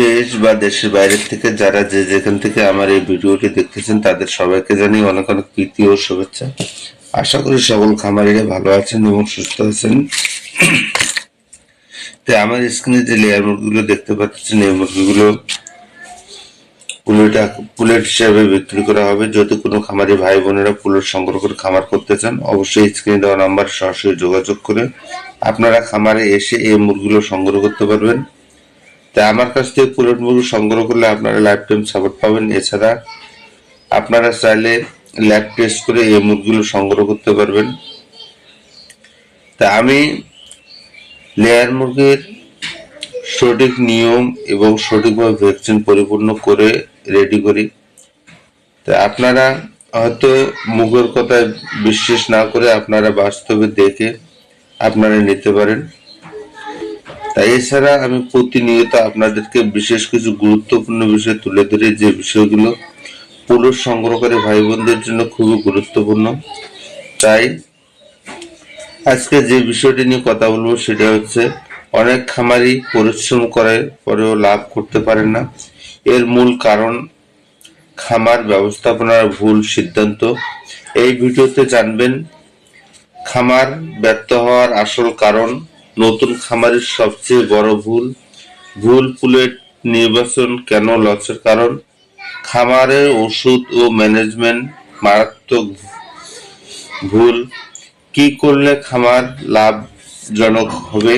দেশ বা দেশের বাইরের থেকে যারা যে যেখান থেকে আমার এই ভিডিওটি দেখতেছেন তাদের সবাইকে জানিয়ে অনেক অনেক প্রীতি ও শুভেচ্ছা। আশা করি সকল খামারিরা ভালো আছেন এবং সুস্থ আছেন। তো আমার স্ক্রিনে যে লেয়ার মুরগিগুলো দেখতে পাচ্ছেন, এই মুরগিগুলো পুলেট হিসাবে বিক্রি করা হবে। যদি কোনো খামারি ভাই বোনেরা পুলেট সংগ্রহ করে খামার করতে চান, অবশ্যই স্ক্রিনে দেওয়া নাম্বার সরাসরি যোগাযোগ করে আপনারা খামারে এসে এই মুরগিগুলো সংগ্রহ করতে পারবেন। তাই আমার কাছ থেকে পুলেট মুরগি সংগ্রহ করলে আপনারা লাইফ টাইম সাপোর্ট পাবেন। এছাড়া আপনারা চাইলে ল্যাব টেস্ট করে এই মুরগিগুলো সংগ্রহ করতে পারবেন। তা আমি লেয়ার মুরগির সঠিক নিয়ম এবং সঠিকভাবে ভ্যাকসিন পরিপূর্ণ করে রেডি করি। তা আপনারা হয়তো মুখের কথায় বিশ্বাস না করে আপনারা বাস্তবে দেখে আপনারা নিতে পারেন। তাই এছাড়া আমি প্রতিনিয়ত আপনাদেরকে বিশেষ কিছু গুরুত্বপূর্ণ বিষয় তুলে ধরি, যে বিষয়গুলো পুরুষ সংগ্রহকারী ভাই বোনদের জন্য খুবই গুরুত্বপূর্ণ। তাই আজকে যে বিষয়টি নিয়ে কথা বলবো সেটা হচ্ছে, অনেক খামারি পরিশ্রম করে পরেও লাভ করতে পারেন না। এর মূল কারণ খামার ব্যবস্থাপনার ভুল সিদ্ধান্ত। এই ভিডিওতে জানবেন খামার ব্যর্থ হওয়ার আসল কারণ, নতুন খামারের সবচেয়ে বড় ভুল পুলেট নির্বাচন কেন লসের কারণ, খামারের ওষুধ ও ম্যানেজমেন্ট মারাত্মক ভুল, কি করলে খামার লাভজনক হবে।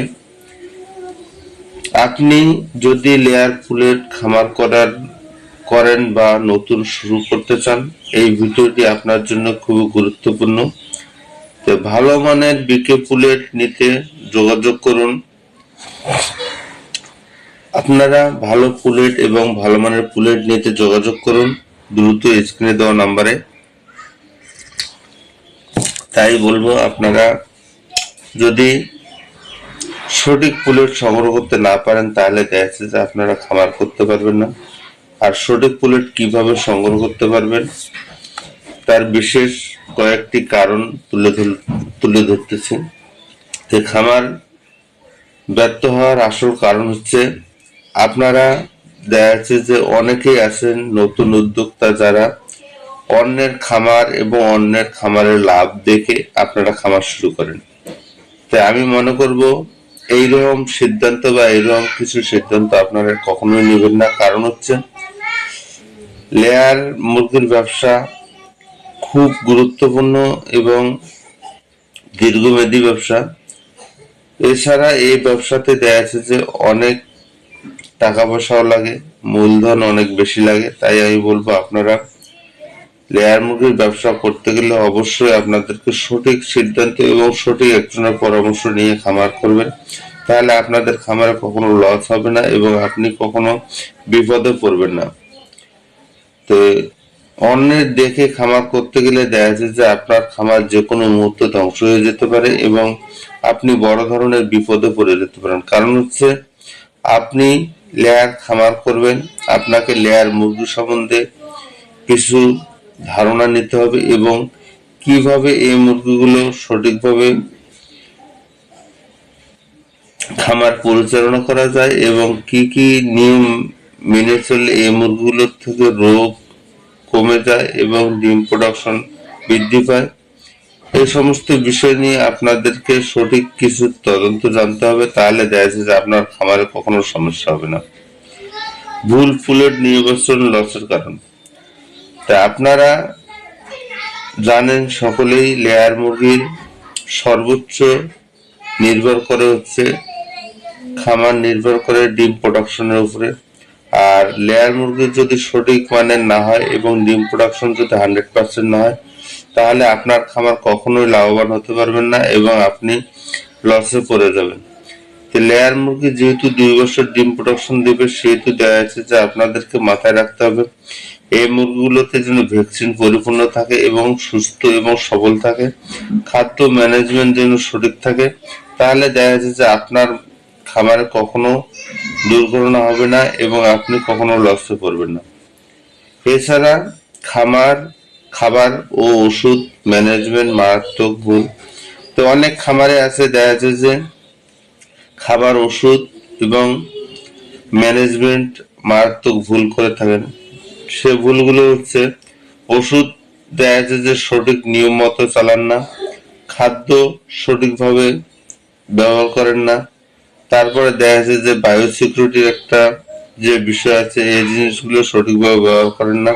আপনি যদি লেয়ার পুলেট খামার করেন বা নতুন শুরু করতে চান, এই ভিডিওটি আপনার জন্য খুবই গুরুত্বপূর্ণ। তো ভালো মানের বিকে পুলেট নিতে যোগাযোগ করুন। আপনারা ভালো পুলেট এবং ভালো মানের পুলেট নিতে যোগাযোগ করুন দ্রুত স্ক্রিনে দেওয়া নাম্বারে। তাই বলবো, আপনারা যদি সঠিক পুলেট সংগ্রহ করতে না পারেন তাহলে দেখা যাচ্ছে যে আপনারা খামার করতে পারবেন না। আর সঠিক পুলেট কিভাবে সংগ্রহ করতে পারবেন তার বিশেষ কয়েকটি কারণ তুলে ধরতেছি। যে খামার ব্যর্থ হওয়ার আসল কারণ হচ্ছে, আপনারা দেখা যাচ্ছে যে অনেকেই আছেন নতুন উদ্যোক্তা যারা অন্যের খামার এবং অন্যের খামারের লাভ দেখে আপনারা খামার শুরু করেন। তাই আমি মনে করব এইরকম সিদ্ধান্ত বা এইরকম কিছু সিদ্ধান্ত আপনারা কখনোই নেবেন না। কারণ হচ্ছে, লেয়ার মুরগির ব্যবসা খুব গুরুত্বপূর্ণ এবং দীর্ঘমেয়াদী ব্যবসা। এছাড়া এই ব্যবসাতে দেখা যাচ্ছে যে অনেক টাকা পয়সাও লাগে, মূলধন অনেক বেশি লাগে। তাই আমি বলবো, আপনারা লেয়ার মুরগির ব্যবসা করতে গেলে অবশ্যই আপনাদেরকে সঠিক সিদ্ধান্ত এবং সঠিক একজনের পরামর্শ নিয়ে খামার করবেন। তাহলে আপনাদের খামারে কখনো লস হবে না এবং আপনি কখনো বিপদে পড়বেন না। তো অন্যের দেখে খামার করতে গেলে দেখা যাচ্ছে যে আপনার খামার যে কোনো মুহূর্তে ধ্বংস হয়ে যেতে পারে এবং আপনি বড় ধরনের বিপদে পড়ে যেতে পারেন। কারণ হচ্ছে, আপনি লেয়ার খামার করবেন, আপনাকে লেয়ার মুরগি সম্বন্ধে কিছু ধারণা নিতে হবে এবং কিভাবে এই মুরগিগুলো সঠিকভাবে খামার পরিচালনা করা যায় এবং কি কি নিয়ম মেনে চললে এই মুরগিগুলোর থেকে রোগ কমে যায় এবং ডিম প্রোডাকশন বৃদ্ধি পায়। এই সমস্ত বিষয় নিয়ে আপনাদেরকে সঠিক কিছু তদন্ত জানতে হবে। তাহলে দেখা যাচ্ছে যে আপনার খামারে কখনো সমস্যা হবে না। ভুল পুলেট নির্বাচন লসের কারণ। তা আপনারা জানেন সকলেই, লেয়ার মুরগির সর্বোচ্চ নির্ভর করে হচ্ছে খামার নির্ভর করে ডিম প্রোডাকশনের উপরে। আর লেয়ার মুরগির যদি সঠিক মানের না হয় এবং ডিম প্রোডাকশন যদি 100% না হয়, তাহলে আপনার খামার কখনোই লাভবান হতে পারবেন না এবং আপনি লসে পড়ে যাবেন। লেয়ার মুরগি যেহেতু 2 বছর ডিম প্রোডাকশন দেবে, সেহেতু দেখা যাচ্ছে যে আপনাদেরকে মাথায় রাখতে হবে এই মুরগিগুলোতে যেন ভ্যাকসিন পরিপূর্ণ থাকে এবং সুস্থ এবং সবল থাকে, খাদ্য ম্যানেজমেন্ট যেন সঠিক থাকে। তাহলে দেখা যাচ্ছে যে আপনার খামারে কখনো দুর্ঘটনা হবে না এবং আপনি কখনো লসে পড়বেন না। এছাড়া খাবার ও ওষুধ ম্যানেজমেন্ট মারাত্মক ভুল। তো অনেক খামারে আছে দেখা যাচ্ছে যে খাবার, ওষুধ এবং ম্যানেজমেন্ট মারাত্মক ভুল করে থাকেন। সে ভুলগুলো হচ্ছে ওষুধ দেখা যাচ্ছে যে সঠিক নিয়ম মতো চালান না, খাদ্য সঠিকভাবে ব্যবহার করেন না, তারপরে দেখা যাচ্ছে যে বায়ো সিকিউরিটির একটা যে বিষয় আছে এই জিনিসগুলো সঠিকভাবে ব্যবহার করেন না।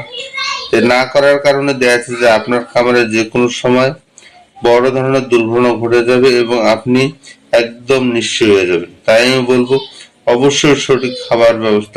না করার কারণে দেখা যাচ্ছে যে আপনার খামারে যে কোনো সময় বড় ধরনের দুর্ঘটনা ঘটে যাবে এবং আপনি একদম নিঃস্ব হয়ে যাবেন। তাই আমি বলবো অবশ্যই সঠিক খাবার ব্যবস্থা